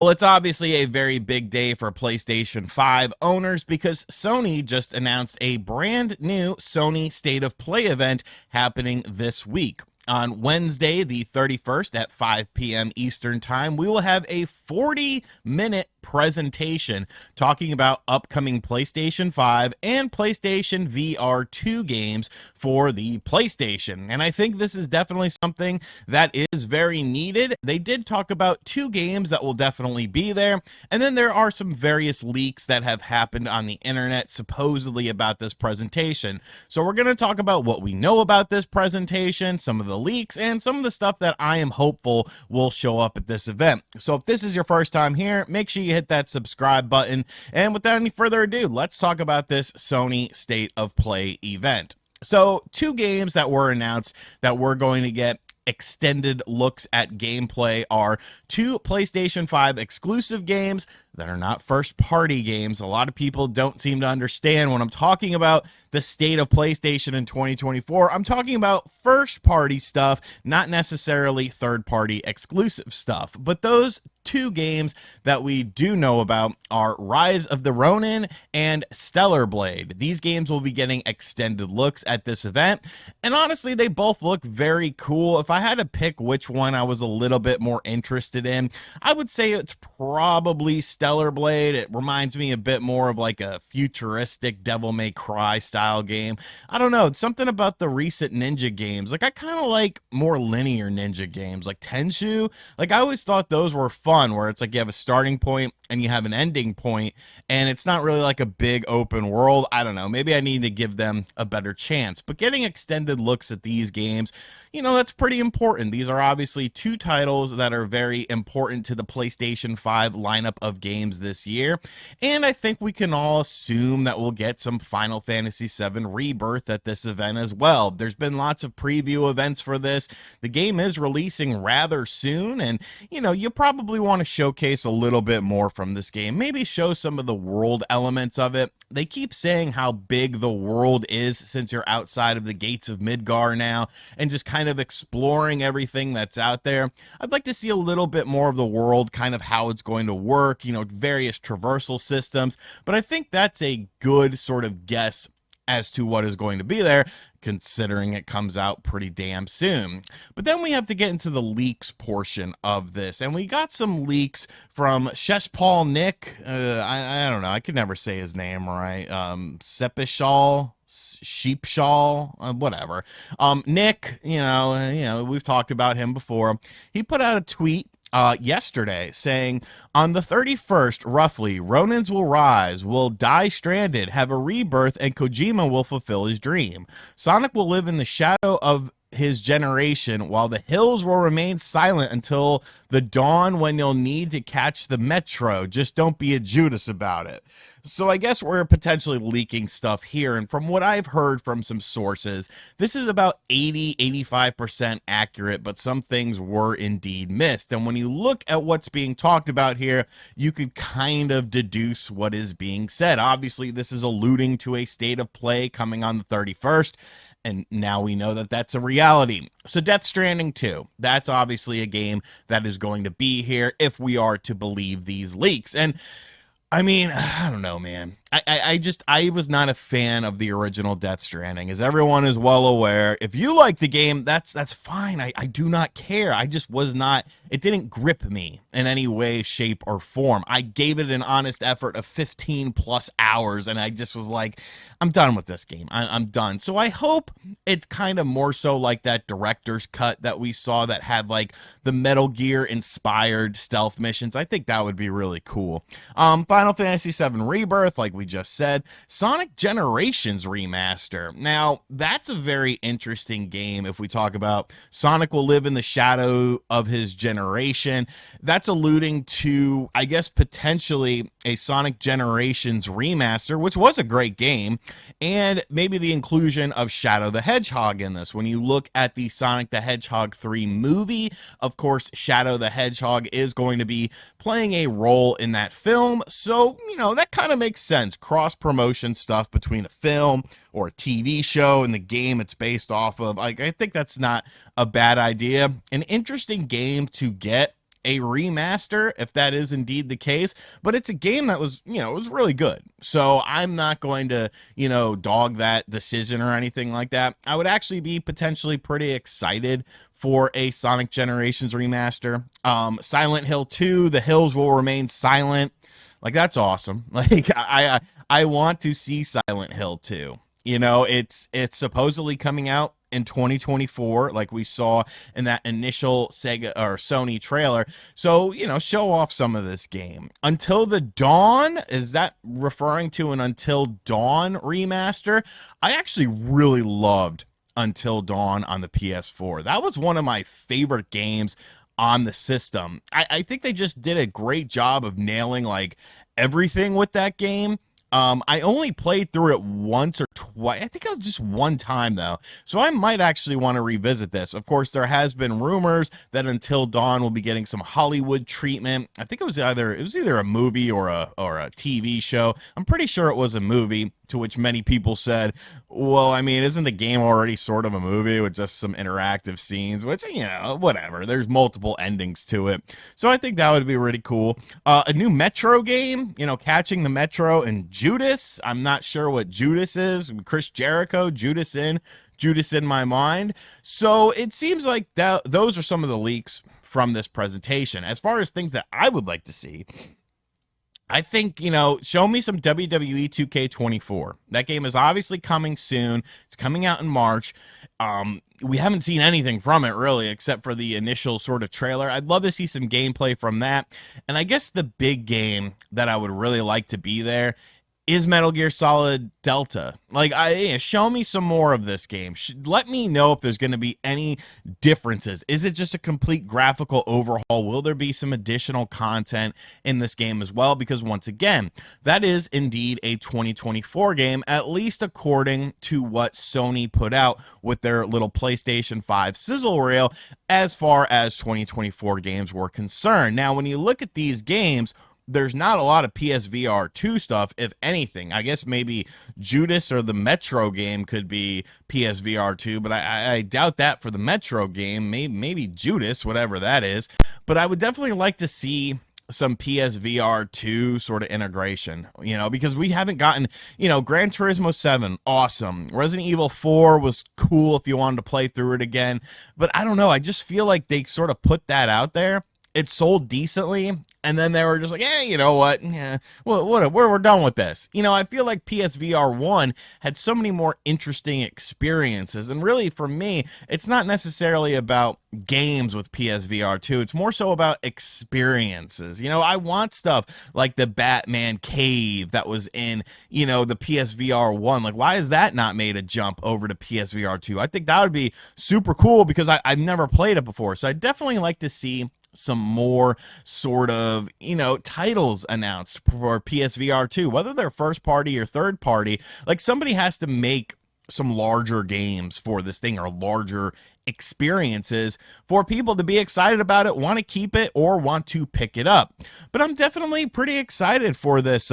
Well, it's obviously a very big day for PlayStation 5 owners because Sony just announced a brand new Sony State of Play event happening this week. On Wednesday, the 31st at 5 p.m. Eastern Time, we will have a 40-minute presentation talking about upcoming PlayStation 5 and PlayStation VR2 games for the PlayStation. And I think this is definitely something that is very needed. They did talk about two games that will definitely be there. And then there are some various leaks that have happened on the internet supposedly about this presentation. So we're going to talk about what we know about this presentation, some of the leaks, and some of the stuff that I am hopeful will show up at this event. So if this is your first time here, make sure you hit that subscribe button. And without any further ado, let's talk about this Sony State of Play event. So two games that were announced that we're going to get extended looks at gameplay are two PlayStation 5 exclusive games that are not first-party games. A lot of people don't seem to understand when I'm talking about the state of PlayStation in 2024. I'm talking about first-party stuff, not necessarily third-party exclusive stuff. But those two games that we do know about are Rise of the Ronin and Stellar Blade. These games will be getting extended looks at this event, and honestly, they both look very cool. If I had to pick which one I was a little bit more interested in, I would say it's probably Stellar Blade. It reminds me a bit more of like a futuristic Devil May Cry style game. I don't know, it's something about the recent ninja games. Like, I kind of like more linear ninja games, like Tenshu. Like, I always thought those were fun, where it's like you have a starting point and you have an ending point, and it's not really like a big open world. I don't know, maybe I need to give them a better chance. But getting extended looks at these games, you know, that's pretty important. These are obviously two titles that are very important to the PlayStation 5 lineup of games this year, and I think we can all assume that we'll get some Final Fantasy VII Rebirth at this event as well. There's been lots of preview events for this. The game is releasing rather soon, and you know, you probably want to showcase a little bit more from this game. Maybe show some of the world elements of it. They keep saying how big the world is since you're outside of the gates of Midgar now, and just kind of exploring everything that's out there. I'd like to see a little bit more of the world, kind of how it's going to work, you know, various traversal systems, but I think that's a good sort of guess as to what is going to be there, considering it comes out pretty damn soon. But then we have to get into the leaks portion of this, and we got some leaks from Sheshpal Nick. I don't know, I could never say his name right. Sepishal, Sheepshaw, whatever. Nick, you know, we've talked about him before. He put out a tweet yesterday saying, on the 31st, roughly, Ronins will rise, will die stranded, have a rebirth, and Kojima will fulfill his dream. Sonic will live in the shadow of his generation, while the hills will remain silent until the dawn when you'll need to catch the metro. Just don't be a Judas about it. So I guess we're potentially leaking stuff here, and from what I've heard from some sources, this is about 80-85% accurate, but some things were indeed missed. And when you look at what's being talked about here, you could kind of deduce what is being said. Obviously, this is alluding to a state of play coming on the 31st, and now we know that that's a reality. So Death Stranding 2, that's obviously a game that is going to be here if we are to believe these leaks. And I mean, I don't know, man. I was not a fan of the original Death Stranding, as everyone is well aware. If you like the game, that's fine. I do not care. I just was not, it didn't grip me in any way, shape, or form. I gave it an honest effort of 15 plus hours, and I just was like, I'm done with this game. I'm done. So I hope it's kind of more so like that director's cut that we saw that had like the Metal Gear inspired stealth missions. I think that would be really cool. Final Fantasy VII Rebirth, like we just said. Sonic Generations Remaster. Now, that's a very interesting game if we talk about Sonic will live in the shadow of his generation. That's alluding to, I guess, potentially a Sonic Generations Remaster, which was a great game, and maybe the inclusion of Shadow the Hedgehog in this. When you look at the Sonic the Hedgehog 3 movie, of course, Shadow the Hedgehog is going to be playing a role in that film, so, you know, that kind of makes sense. Cross-promotion stuff between a film or a TV show and the game it's based off of. I think that's not a bad idea. An interesting game to get a remaster, if that is indeed the case, but it's a game that was, it was really good. So I'm not going to, dog that decision or anything like that. I would actually be potentially pretty excited for a Sonic Generations remaster. Silent Hill 2, The Hills Will Remain Silent. Like, that's awesome. Like, I want to see Silent Hill 2. It's supposedly coming out in 2024, like we saw in that initial Sega or Sony trailer. So, show off some of this game. Until the Dawn, is that referring to an Until Dawn remaster? I actually really loved Until Dawn on the PS4. That was one of my favorite games on the system. I think they just did a great job of nailing like everything with that game. I only played through it once or twice. I think it was just one time though. So I might actually want to revisit this. Of course, there has been rumors that Until Dawn will be getting some Hollywood treatment. I think it was either a movie or a TV show. I'm pretty sure it was a movie, to which many people said, well, I mean, isn't the game already sort of a movie with just some interactive scenes? Which, whatever. There's multiple endings to it. So I think that would be really cool. A new Metro game, catching the Metro and Judas. I'm not sure what Judas is. Chris Jericho, Judas in my mind. So it seems like those are some of the leaks from this presentation. As far as things that I would like to see, I think, show me some WWE 2K24. That game is obviously coming soon. It's coming out in March. We haven't seen anything from it, really, except for the initial sort of trailer. I'd love to see some gameplay from that. And I guess the big game that I would really like to be there is Metal Gear Solid Delta. Like, show me some more of this game. Let me know if there's going to be any differences. Is it just a complete graphical overhaul? Will there be some additional content in this game as well? Because once again, that is indeed a 2024 game, at least according to what Sony put out with their little PlayStation 5 sizzle reel as far as 2024 games were concerned. Now, when you look at these games, there's not a lot of PSVR2 stuff, if anything. I guess maybe Judas or the Metro game could be PSVR2, but I doubt that for the Metro game. Maybe Judas, whatever that is. But I would definitely like to see some PSVR2 sort of integration, because we haven't gotten, Gran Turismo 7, awesome. Resident Evil 4 was cool if you wanted to play through it again. But I don't know. I just feel like they sort of put that out there. It sold decently, and then they were just like, you know what? Yeah, we're done with this. I feel like PSVR 1 had so many more interesting experiences, and really for me, it's not necessarily about games with PSVR 2. It's more so about experiences. I want stuff like the Batman cave that was in, the PSVR 1. Like, why is that not made a jump over to PSVR 2? I think that would be super cool because I've never played it before. So I'd definitely like to see some more sort of, titles announced for PSVR 2, whether they're first party or third party. Like, somebody has to make some larger games for this thing, or larger experiences for people to be excited about it, want to keep it, or want to pick it up. But I'm definitely pretty excited for this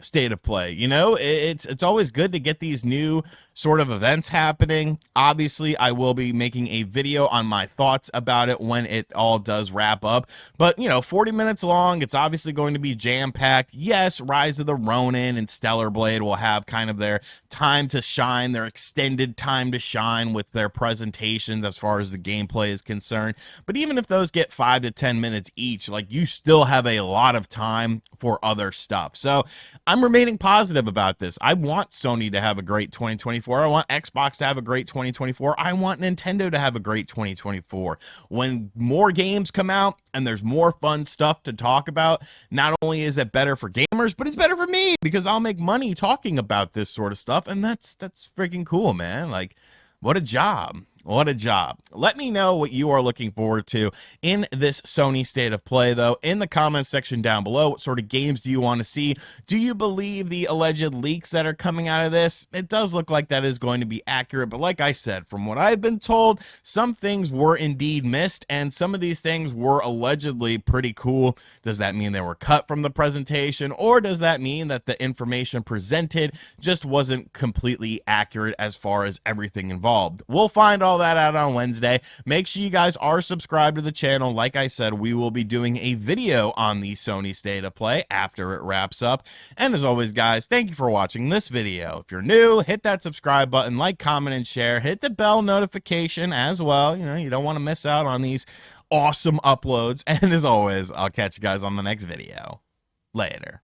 state of play. It's always good to get these new sort of events happening. Obviously, I will be making a video on my thoughts about it when it all does wrap up. But 40 minutes long, it's obviously going to be jam-packed. Yes, Rise of the Ronin and Stellar Blade will have kind of their time to shine, their extended time to shine with their presentations as far as the gameplay is concerned. But even if those get 5 to 10 minutes each, like, you still have a lot of time for other stuff. So I'm remaining positive about this. I want Sony to have a great 2024. I want Xbox to have a great 2024. I want Nintendo to have a great 2024. When more games come out and there's more fun stuff to talk about, not only is it better for gamers, but it's better for me because I'll make money talking about this sort of stuff. And that's freaking cool, man. Like, what a job. What a job. Let me know what you are looking forward to in this Sony State of Play, though, in the comments section down below. What sort of games do you want to see? Do you believe the alleged leaks that are coming out of this? It does look like that is going to be accurate, but like I said, from what I've been told, some things were indeed missed, and some of these things were allegedly pretty cool. Does that mean they were cut from the presentation, or does that mean that the information presented just wasn't completely accurate as far as everything involved? We'll find all all that out on Wednesday. Make sure you guys are subscribed to the channel. Like I said, we will be doing a video on the Sony State of Play after it wraps up. And as always, guys, thank you for watching this video. If you're new, hit that subscribe button, like, comment, and share. Hit the bell notification as well. You don't want to miss out on these awesome uploads. And as always, I'll catch you guys on the next video. Later.